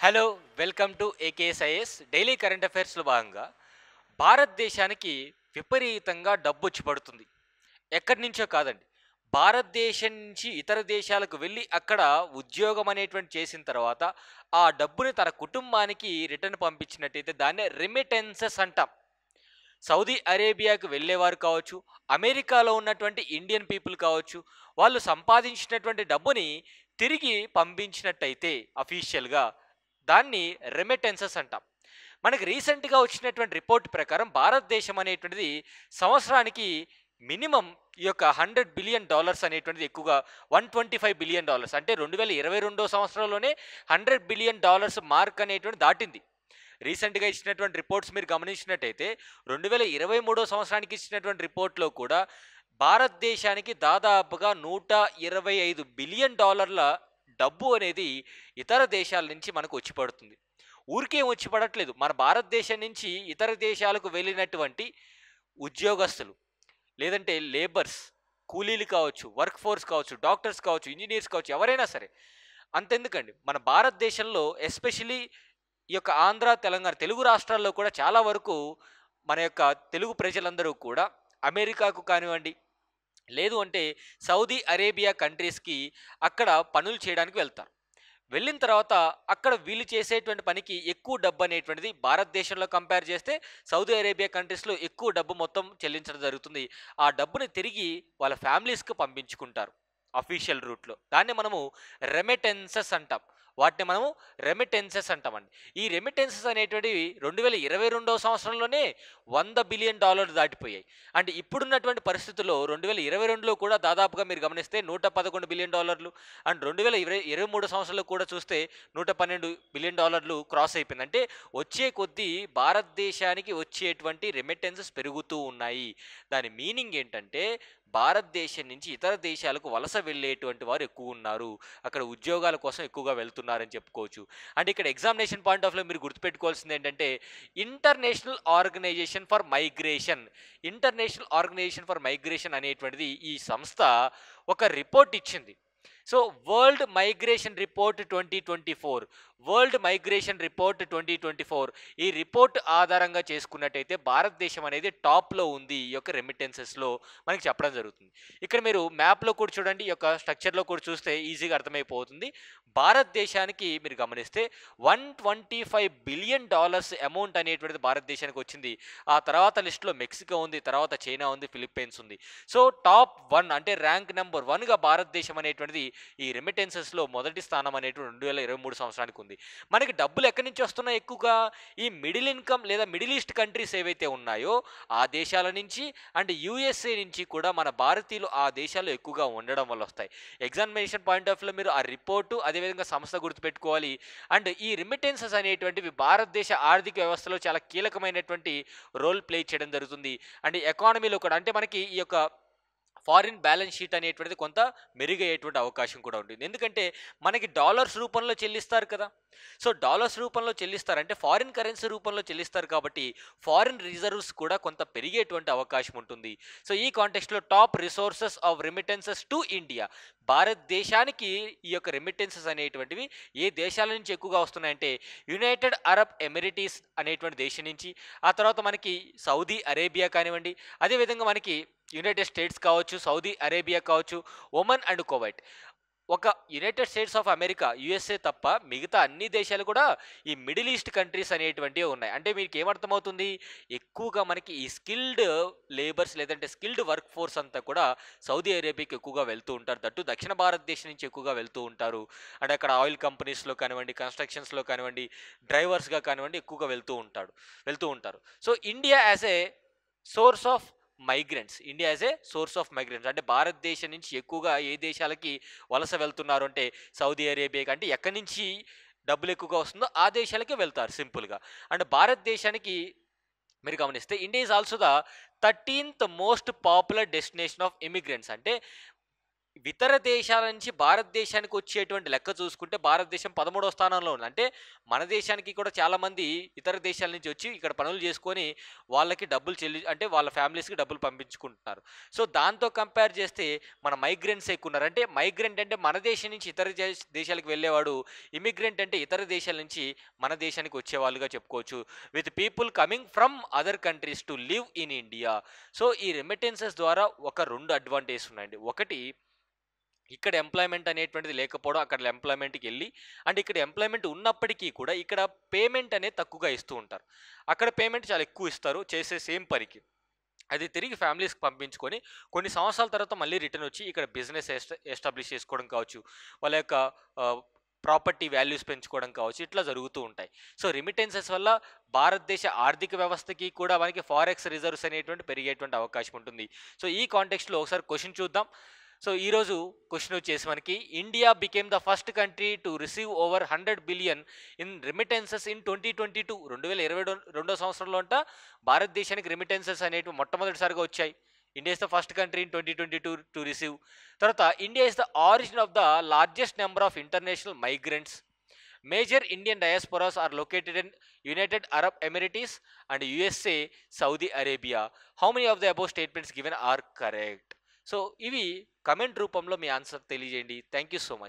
Hello, welcome to AKSIS daily current అఫైర్స్లో భాగంగా భారతదేశానికి విపరీతంగా డబ్బు వచ్చి పడుతుంది. ఎక్కడి నుంచో కాదండి. భారతదేశం నుంచి ఇతర దేశాలకు వెళ్ళి అక్కడ ఉద్యోగం అనేటువంటి చేసిన తర్వాత ఆ డబ్బుని తన కుటుంబానికి రిటర్న్ పంపించినట్టయితే దాన్నే రెమిటెన్సెస్ అంటాం. సౌదీ అరేబియాకు వెళ్ళేవారు కావచ్చు, అమెరికాలో ఉన్నటువంటి ఇండియన్ పీపుల్ కావచ్చు, వాళ్ళు సంపాదించినటువంటి డబ్బుని తిరిగి పంపించినట్టయితే అఫీషియల్గా దాన్ని రెమిటెన్సెస్ అంటాం. మనకి రీసెంట్గా వచ్చినటువంటి రిపోర్ట్ ప్రకారం భారతదేశం అనేటువంటిది సంవత్సరానికి మినిమం ఈ యొక్క $100 బిలియన్ అనేటువంటిది ఎక్కువగా $125 బిలియన్ అంటే 2022 సంవత్సరంలోనే $100 బిలియన్ మార్క్ అనేటువంటి దాటింది. రీసెంట్గా ఇచ్చినటువంటి రిపోర్ట్స్ మీరు గమనించినట్టయితే 2023 సంవత్సరానికి ఇచ్చినటువంటి రిపోర్ట్లో కూడా భారతదేశానికి దాదాపుగా $125 బిలియన్ డబ్బు అనేది ఇతర దేశాల నుంచి మనకు వచ్చి పడుతుంది. ఊరికేం వచ్చి పడట్లేదు, మన భారతదేశం నుంచి ఇతర దేశాలకు వెళ్ళినటువంటి ఉద్యోగస్తులు, లేదంటే లేబర్స్, కూలీలు కావచ్చు, వర్క్ ఫోర్స్ కావచ్చు, డాక్టర్స్ కావచ్చు, ఇంజనీర్స్ కావచ్చు, ఎవరైనా సరే. అంతెందుకండి, మన భారతదేశంలో ఎస్పెషలీ ఈ యొక్క ఆంధ్ర, తెలంగాణ తెలుగు రాష్ట్రాల్లో కూడా చాలా వరకు మన యొక్క తెలుగు ప్రజలందరూ కూడా అమెరికాకు కానివ్వండి, లేదు అంటే సౌదీ అరేబియా కంట్రీస్కి అక్కడ పనులు చేయడానికి వెళ్తారు. వెళ్ళిన తర్వాత అక్కడ వీళ్ళు చేసేటువంటి పనికి ఎక్కువ డబ్బు అనేటువంటిది భారతదేశంలో కంపేర్ చేస్తే సౌదీ అరేబియా కంట్రీస్లో ఎక్కువ డబ్బు మొత్తం చెల్లించడం జరుగుతుంది. ఆ డబ్బుని తిరిగి వాళ్ళ ఫ్యామిలీస్కి పంపించుకుంటారు అఫీషియల్ రూట్లో. దాన్ని మనము రెమిటెన్సెస్ అంటాం. వాటిని మనము రెమిటెన్సెస్ అంటామండి. ఈ రెమిటెన్సెస్ అనేటువంటివి 2022 సంవత్సరంలోనే $100 బిలియన్ దాటిపోయాయి. అంటే ఇప్పుడున్నటువంటి పరిస్థితుల్లో 2022లో కూడా దాదాపుగా మీరు గమనిస్తే $111 బిలియన్ అండ్ 2023 సంవత్సరంలో కూడా చూస్తే $112 బిలియన్ క్రాస్ అయిపోయింది. అంటే వచ్చే కొద్దీ భారతదేశానికి వచ్చేటువంటి రెమిటెన్సెస్ పెరుగుతూ ఉన్నాయి. దాని మీనింగ్ ఏంటంటే భారతదేశం నుంచి ఇతర దేశాలకు వలస వెళ్ళేటువంటి వారు ఎక్కువ ఉన్నారు, అక్కడ ఉద్యోగాల కోసం ఎక్కువగా వెళ్తున్నారని చెప్పుకోవచ్చు. అంటే ఇక్కడ ఎగ్జామినేషన్ పాయింట్ ఆఫ్ వ్యూ మీరు గుర్తుపెట్టుకోవాల్సింది ఏంటంటే ఇంటర్నేషనల్ ఆర్గనైజేషన్ ఫర్ మైగ్రేషన్ అనేటువంటిది ఈ సంస్థ ఒక రిపోర్ట్ ఇచ్చింది. సో వరల్డ్ మైగ్రేషన్ రిపోర్ట్ 2024 ఈ రిపోర్ట్ ఆధారంగా చేసుకున్నట్టయితే భారతదేశం అనేది టాప్లో ఉంది ఈ యొక్క రెమిటెన్సెస్లో మనకి చెప్పడం జరుగుతుంది. ఇక్కడ మీరు మ్యాప్లో కూడా చూడండి, ఈ యొక్క స్ట్రక్చర్లో కూడా చూస్తే ఈజీగా అర్థమైపోతుంది. భారతదేశానికి మీరు గమనిస్తే $125 బిలియన్ అమౌంట్ అనేటువంటిది భారతదేశానికి వచ్చింది. ఆ తర్వాత లిస్టులో మెక్సికో ఉంది, తర్వాత చైనా ఉంది, ఫిలిప్పైన్స్ ఉంది. సో టాప్ 1 అంటే ర్యాంక్ నెంబర్ 1గా భారతదేశం అనేటువంటిది ఈ రెమిటెన్సెస్లో మొదటి స్థానం అనేటువంటి 2023 సంవత్సరానికి ఉంది. మనకి డబ్బులు ఎక్కడి నుంచి వస్తున్నాయి ఎక్కువగా? ఈ మిడిల్ ఇన్కమ్ లేదా మిడిల్ ఈస్ట్ కంట్రీస్ ఏవైతే ఉన్నాయో ఆ దేశాల నుంచి అండ్ యూఎస్ఏ నుంచి కూడా మన భారతీయులు ఆ దేశాల్లో ఎక్కువగా ఉండడం వల్ల వస్తాయి. ఎగ్జామినేషన్ పాయింట్ ఆఫ్ వ్యూలో మీరు ఆ రిపోర్టు అదేవిధంగా సంస్థ గుర్తుపెట్టుకోవాలి. అండ్ ఈ రెమిటెన్సెస్ అనేటువంటివి భారతదేశ ఆర్థిక వ్యవస్థలో చాలా కీలకమైనటువంటి రోల్ ప్లే చేయడం జరుగుతుంది. అండ్ ఎకానమీలో కూడా అంటే మనకి ఈ యొక్క ఫారిన్ బ్యాలెన్స్ షీట్ అనేటువంటిది కొంత మెరుగయ్యేటువంటి అవకాశం కూడా ఉంటుంది. ఎందుకంటే మనకి డాలర్స్ రూపంలో చెల్లిస్తారు కదా. సో డాలర్స్ రూపంలో చెల్లిస్తారంటే ఫారిన్ కరెన్సీ రూపంలో చెల్లిస్తారు కాబట్టి ఫారిన్ రిజర్వ్స్ కూడా కొంత పెరిగేటువంటి అవకాశం ఉంటుంది. సో ఈ కాంటెక్స్ట్లో top resources of remittances to India, భారతదేశానికి ఈ యొక్క రెమిటెన్సెస్ అనేటువంటివి ఏ దేశాల నుంచి ఎక్కువగా వస్తున్నాయంటే యునైటెడ్ అరబ్ ఎమిరేటీస్ అనేటువంటి దేశం నుంచి, ఆ తర్వాత మనకి సౌదీ అరేబియా కానివ్వండి, అదేవిధంగా మనకి యునైటెడ్ స్టేట్స్ కావచ్చు, సౌదీ అరేబియా కావచ్చు, ఒమన్ అండ్ కువైట్. ఒక United states of America USA తప్ప మిగతా అన్ని దేశాలు కూడా ఈ మిడిల్ ఈస్ట్ కంట్రీస్ అనేటువంటివి ఉన్నాయి. అంటే మీకు ఏమర్థమవుతుంది, ఎక్కువగా మనకి ఈ స్కిల్డ్ లేబర్స్ లేదంటే స్కిల్డ్ వర్క్ ఫోర్స్ అంతా కూడా సౌదీ అరేబియాకి ఎక్కువగా వెళ్తూ ఉంటారు. దట్టు దక్షిణ భారతదేశం నుంచి ఎక్కువగా వెళ్తూ ఉంటారు. అంటే అక్కడ ఆయిల్ కంపెనీస్లో కానివ్వండి, కన్స్ట్రక్షన్స్లో కానివ్వండి, డ్రైవర్స్గా కానివ్వండి ఎక్కువగా వెళ్తూ ఉంటారు. So India as a source of migrants అంటే భారతదేశం నుంచి ఎక్కువగా ఏ దేశాలకి వలస వెళ్తున్నారు అంటే సౌదీ అరేబియాకి, అంటే ఎక్కడి నుంచి డబ్బులు ఎక్కువగా వస్తుందో ఆ దేశాలకే వెళ్తారు సింపుల్గా. అండ్ భారతదేశానికి మీరు గమనిస్తే India is also the 13th most popular destination of immigrants. అంటే ఇతర దేశాల నుంచి భారతదేశానికి వచ్చేటువంటి లెక్క చూసుకుంటే భారతదేశం 13వ స్థానంలో ఉంది. అంటే మన దేశానికి కూడా చాలామంది ఇతర దేశాల నుంచి వచ్చి ఇక్కడ పనులు చేసుకొని వాళ్ళకి డబ్బులు అంటే వాళ్ళ ఫ్యామిలీస్‌కి డబ్బులు పంపించుకుంటున్నారు. సో, దాంతో కంపేర్ చేస్తే మన మైగ్రెంట్స్ ఎక్కువున్నారు. అంటే మైగ్రెంట్ అంటే మన దేశం నుంచి ఇతర దేశాలకు వెళ్ళేవాడు. ఇమిగ్రెంట్ అంటే ఇతర దేశాల నుంచి మన దేశానికి వచ్చేవాళ్ళుగా చెప్పుకోవచ్చు. With people coming from other countries to live in India. So, ఈ రెమిటెన్సెస్ ద్వారా ఒక 2 అడ్వాంటేజెస్ ఉన్నాయండి. ఒకటి, ఇక్కడ ఎంప్లాయ్‌మెంట్ అనేటువంటిది లేకపోవడం, అక్కడ ఎంప్లాయ్‌మెంట్‌కెళ్ళి అండ్ ఇక్కడ ఎంప్లాయ్‌మెంట్ ఉన్నప్పటికీ కూడా ఇక్కడ పేమెంట్ అనేది తక్కువగా ఇస్తూ ఉంటారు. అక్కడ పేమెంట్ చాలా ఎక్కువ ఇస్తారు చేసే సేమ్ పనికి. అది తిరిగి ఫ్యామిలీస్‌కి పంపించుకొని కొన్ని సంవత్సరాల తర్వాత మళ్ళీ రిటర్న్ వచ్చి ఇక్కడ బిజినెస్ ఎస్టాబ్లిష్ చేసుకోవడం కావచ్చు. వాళ్ళ యొక్క ప్రాపర్టీ వాల్యూస్ పెంచుకోవడం కావచ్చు. ఇట్లా జరుగుతూ ఉంటాయి. సో, రెమిటెన్సెస్ వల్ల భారతదేశ ఆర్థిక వ్యవస్థకి కూడా మనకి ఫారెక్స్ రిజర్వ్స్ అనేటువంటి పెరిగేటువంటి అవకాశం ఉంటుంది. సో, ఈ కాంటెక్స్ట్‌లో ఒకసారి క్వెషన్ చూద్దాం. సో, ఈరోజు క్వెషన్ వచ్చేసి మనకి India became the first country to receive over 100 billion in remittances in 2022. 2022 సంవత్సరంలో అంట భారతదేశానికి రెమిటెన్సెస్ అనేటివి మొట్టమొదటిసారిగా వచ్చాయి. India is the first country in 2022 to receive. తర్వాత India is the origin of the largest number of international migrants. Major Indian diasporas are located in United Arab Emirates and USA, Saudi Arabia. How many of the above statements given are correct? So, ఇవి comment రూపంలో మీ answer తెలియజేయండి. Thank you so much.